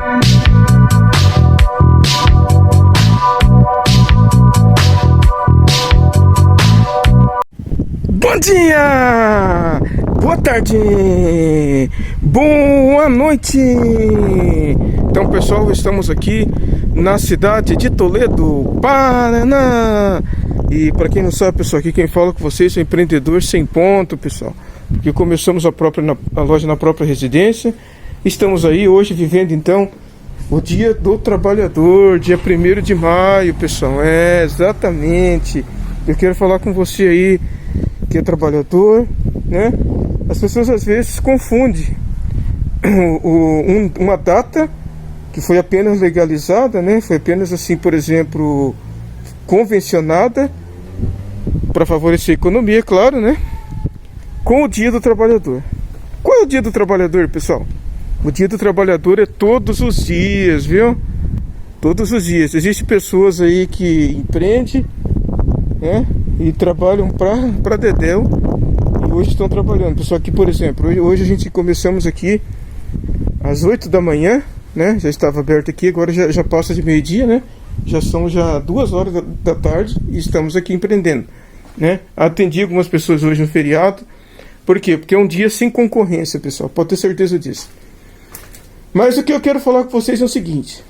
Bom dia! Boa tarde! Boa noite! Então, pessoal, estamos aqui na cidade de Toledo, Paraná. E para quem não sabe, pessoal, aqui quem fala com vocês é o empreendedor sem ponto, pessoal. Porque começamos a loja na própria residência. Estamos aí hoje vivendo, então, o Dia do Trabalhador, dia 1º de maio, pessoal. É, exatamente. Eu quero falar com você aí que é trabalhador, né? As pessoas às vezes confundem uma data que foi apenas legalizada, né? Foi apenas assim, por exemplo, convencionada para favorecer a economia, claro, né? Com o Dia do Trabalhador. Qual é o Dia do Trabalhador, pessoal? O Dia do Trabalhador é todos os dias, viu? Todos os dias. Existem pessoas aí que empreendem, né? E trabalham para dedéu. E hoje estão trabalhando. Pessoal, aqui, por exemplo, hoje a gente começamos aqui às 8 da manhã, né? Já estava aberto aqui, agora já passa de meio-dia, né? Já são 2 horas da tarde e estamos aqui empreendendo, né? Atendi algumas pessoas hoje no feriado. Por quê? Porque é um dia sem concorrência, pessoal. Pode ter certeza disso. Mas o que eu quero falar com vocês é o seguinte.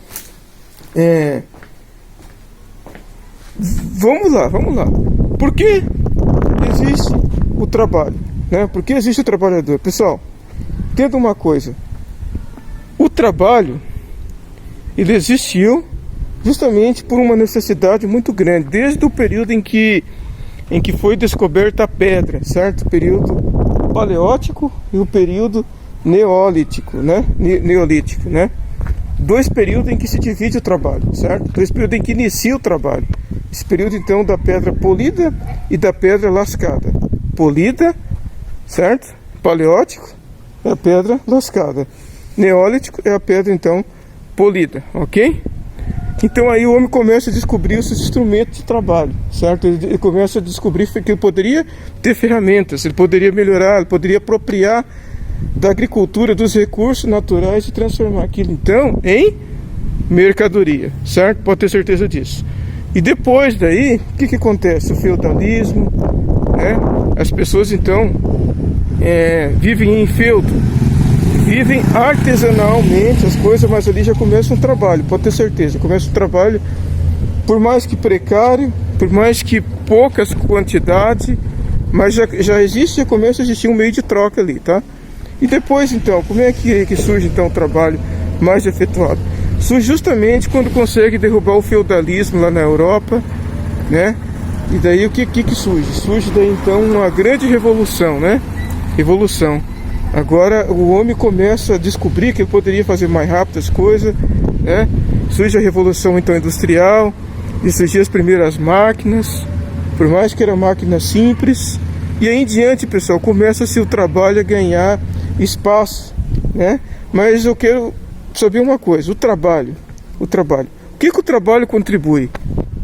Vamos lá. Por que existe o trabalho, né? Por que existe o trabalhador? Pessoal, entenda uma coisa. O trabalho, ele existiu justamente por uma necessidade muito grande, desde o período em que foi descoberta a pedra, certo? O período paleolítico e o período neolítico, né? Neolítico, né? 2 períodos em que se divide o trabalho, certo? 2 períodos em que inicia o trabalho. Esse período, então, da pedra polida e da pedra lascada. Polida, certo? Paleolítico é a pedra lascada. Neolítico é a pedra, então, polida, ok? Então aí o homem começa a descobrir os seus instrumentos de trabalho, certo? Ele começa a descobrir que ele poderia ter ferramentas, ele poderia melhorar, ele poderia apropriar da agricultura, dos recursos naturais e transformar aquilo, então, em mercadoria, certo? Pode ter certeza disso. E depois daí, o que acontece? O feudalismo, né? As pessoas, então, vivem em feudo, vivem artesanalmente as coisas, mas ali já começa um trabalho, pode ter certeza. Começa um trabalho, por mais que precário, por mais que poucas quantidades, mas já existe, já começa a existir um meio de troca ali, tá? E depois, então, como é que surge, então, o trabalho mais efetuado? Surge justamente quando consegue derrubar o feudalismo lá na Europa, né? E daí o que surge? Surge daí, então, uma grande revolução, né? Revolução. Agora o homem começa a descobrir que ele poderia fazer mais rápido as coisas, né? Surge a revolução, então, industrial, e surgiram as primeiras máquinas, por mais que era máquina simples. E aí em diante, pessoal, começa-se o trabalho a ganhar espaço, né? Mas eu quero saber uma coisa, o trabalho. O que o trabalho contribui?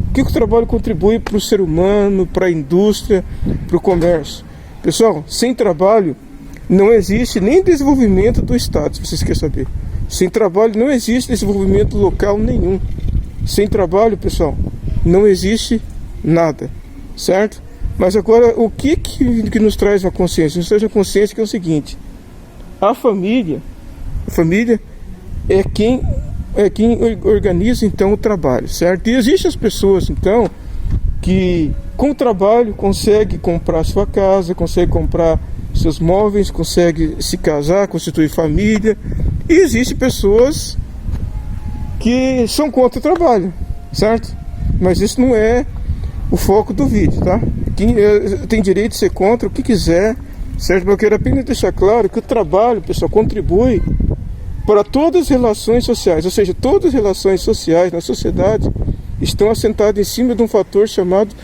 O que o trabalho contribui para o ser humano, para a indústria, para o comércio? Pessoal, sem trabalho não existe nem desenvolvimento do Estado, se vocês querem saber. Sem trabalho não existe desenvolvimento local nenhum. Sem trabalho, pessoal, não existe nada, certo? Mas agora, o que nos traz uma consciência? Nos traz uma consciência que é o seguinte: a família é quem organiza, então, o trabalho, certo? E existem as pessoas, então, que com o trabalho conseguem comprar sua casa, conseguem comprar seus móveis, conseguem se casar, constituir família. E existem pessoas que são contra o trabalho, certo? Mas isso não é o foco do vídeo, tá? Quem tem direito de ser contra o que quiser, certo? Mas eu quero apenas deixar claro que o trabalho, pessoal, contribui para todas as relações sociais, ou seja, todas as relações sociais na sociedade estão assentadas em cima de um fator chamado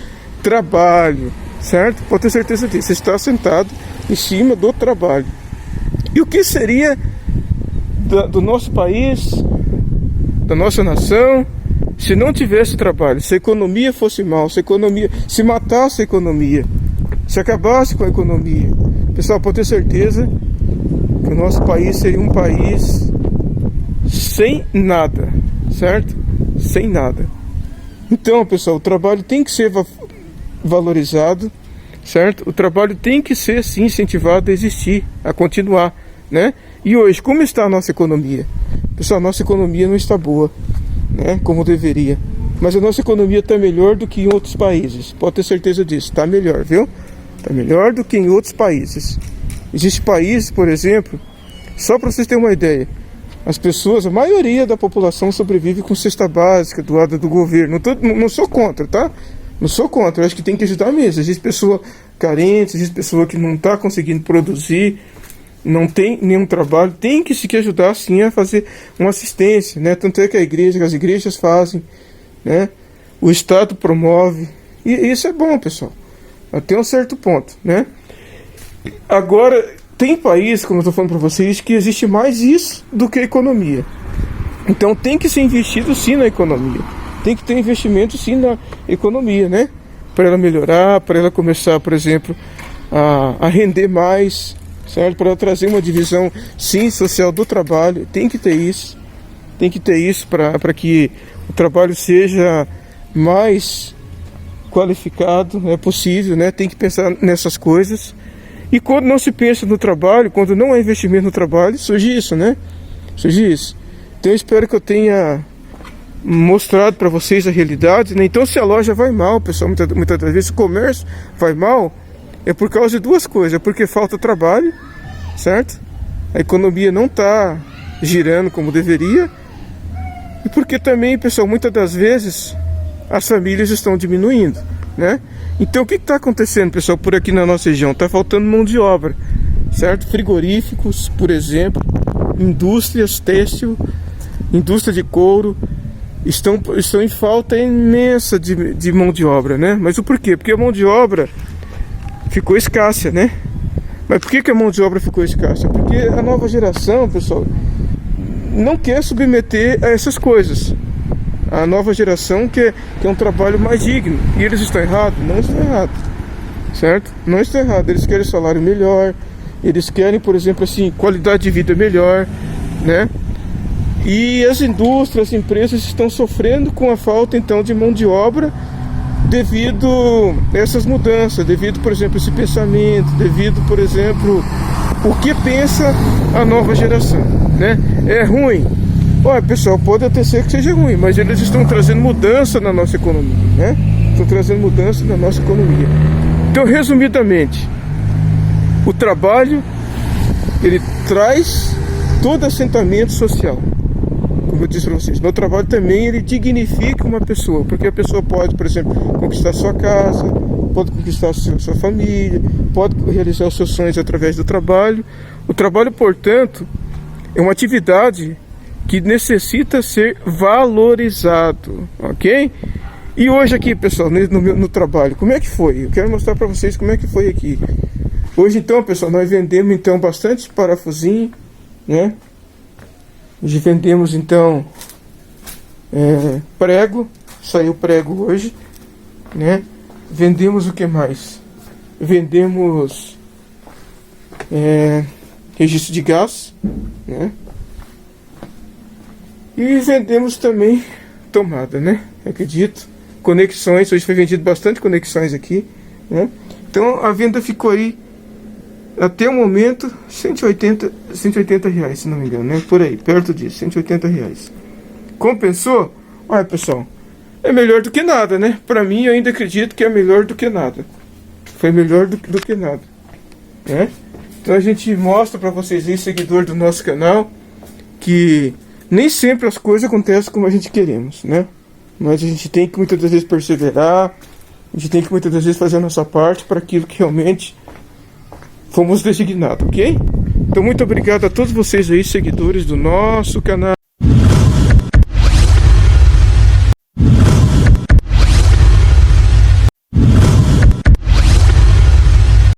trabalho, certo? Pode ter certeza disso, está assentado em cima do trabalho. E o que seria do nosso país, da nossa nação, se não tivesse trabalho? Se a economia fosse mal, se matasse a economia, se acabasse com a economia, pessoal, pode ter certeza que o nosso país seria um país sem nada, certo? Sem nada. Então, pessoal, o trabalho tem que ser valorizado, certo? O trabalho tem que ser, sim, incentivado a existir, a continuar, né? E hoje, como está a nossa economia? Pessoal, a nossa economia não está boa, né? Como deveria. Mas a nossa economia está melhor do que em outros países. Pode ter certeza disso. Está melhor, viu? Está melhor do que em outros países. Existem países, por exemplo, só para vocês terem uma ideia, as pessoas, a maioria da população sobrevive com cesta básica doada do governo. Não sou contra, tá? Não sou contra. Eu acho que tem que ajudar mesmo. Existe pessoa carente, existe pessoa que não está conseguindo produzir, não tem nenhum trabalho. Tem que se ajudar, sim, a fazer uma assistência, né? Tanto é que as igrejas fazem, né? O Estado promove. E isso é bom, pessoal. Até um certo ponto, né? Agora, tem país, como eu estou falando para vocês, que existe mais isso do que a economia. Então tem que ser investido sim na economia. Tem que ter investimento sim na economia, né? Para ela melhorar, para ela começar, por exemplo, a render mais, certo? Para ela trazer uma divisão sim social do trabalho. Tem que ter isso. Tem que ter isso para que o trabalho seja mais qualificado, é possível, né? Tem que pensar nessas coisas. E quando não se pensa no trabalho, quando não há investimento no trabalho, surge isso, né? Surge isso. Então eu espero que eu tenha mostrado para vocês a realidade, né? Então se a loja vai mal, pessoal, muitas das vezes o comércio vai mal, é por causa de duas coisas. É porque falta trabalho, certo? A economia não está girando como deveria. E porque também, pessoal, muitas das vezes as famílias estão diminuindo, né? Então o que está acontecendo, pessoal, por aqui na nossa região? Está faltando mão de obra, certo? Frigoríficos, por exemplo, indústrias têxtil, indústria de couro, estão em falta imensa de mão de obra, né? Mas o porquê? Porque a mão de obra ficou escassa, né? Mas por que a mão de obra ficou escassa? Porque a nova geração, pessoal, não quer submeter a essas coisas. A nova geração quer um trabalho mais digno. E eles estão errados? Não estão errados, certo? Não estão errados. Eles querem salário melhor, eles querem, por exemplo, assim, qualidade de vida melhor, né? E as indústrias, as empresas estão sofrendo com a falta, então, de mão de obra devido a essas mudanças, devido, por exemplo, a esse pensamento, devido, por exemplo, o que pensa a nova geração, né? É ruim. Olha, pessoal, pode até ser que seja ruim, mas eles estão trazendo mudança na nossa economia, né? Estão trazendo mudança na nossa economia. Então, resumidamente, o trabalho, ele traz todo assentamento social. Como eu disse para vocês, meu trabalho também, ele dignifica uma pessoa, porque a pessoa pode, por exemplo, conquistar sua casa, pode conquistar sua família, pode realizar os seus sonhos através do trabalho. O trabalho, portanto, é uma atividade que necessita ser valorizado, ok? E hoje aqui, pessoal, no trabalho, como é que foi? Eu quero mostrar para vocês como é que foi aqui. Hoje, então, pessoal, nós vendemos, então, bastante parafusinho, né? Hoje vendemos, então, prego, saiu prego hoje, né? Vendemos o que mais? Vendemos registro de gás, né? E vendemos também tomada, né? Acredito. Conexões, hoje foi vendido bastante conexões aqui, né? Então a venda ficou aí, até o momento, 180 reais, se não me engano, né? Por aí, perto disso, 180 reais. Compensou? Olha, pessoal, é melhor do que nada, né? Pra mim, eu ainda acredito que é melhor do que nada. Foi melhor do que nada, né? Então a gente mostra pra vocês aí, seguidor do nosso canal, que nem sempre as coisas acontecem como a gente queremos, né? Mas a gente tem que muitas das vezes perseverar, a gente tem que muitas das vezes fazer a nossa parte para aquilo que realmente fomos designados, ok? Então muito obrigado a todos vocês aí, seguidores do nosso canal.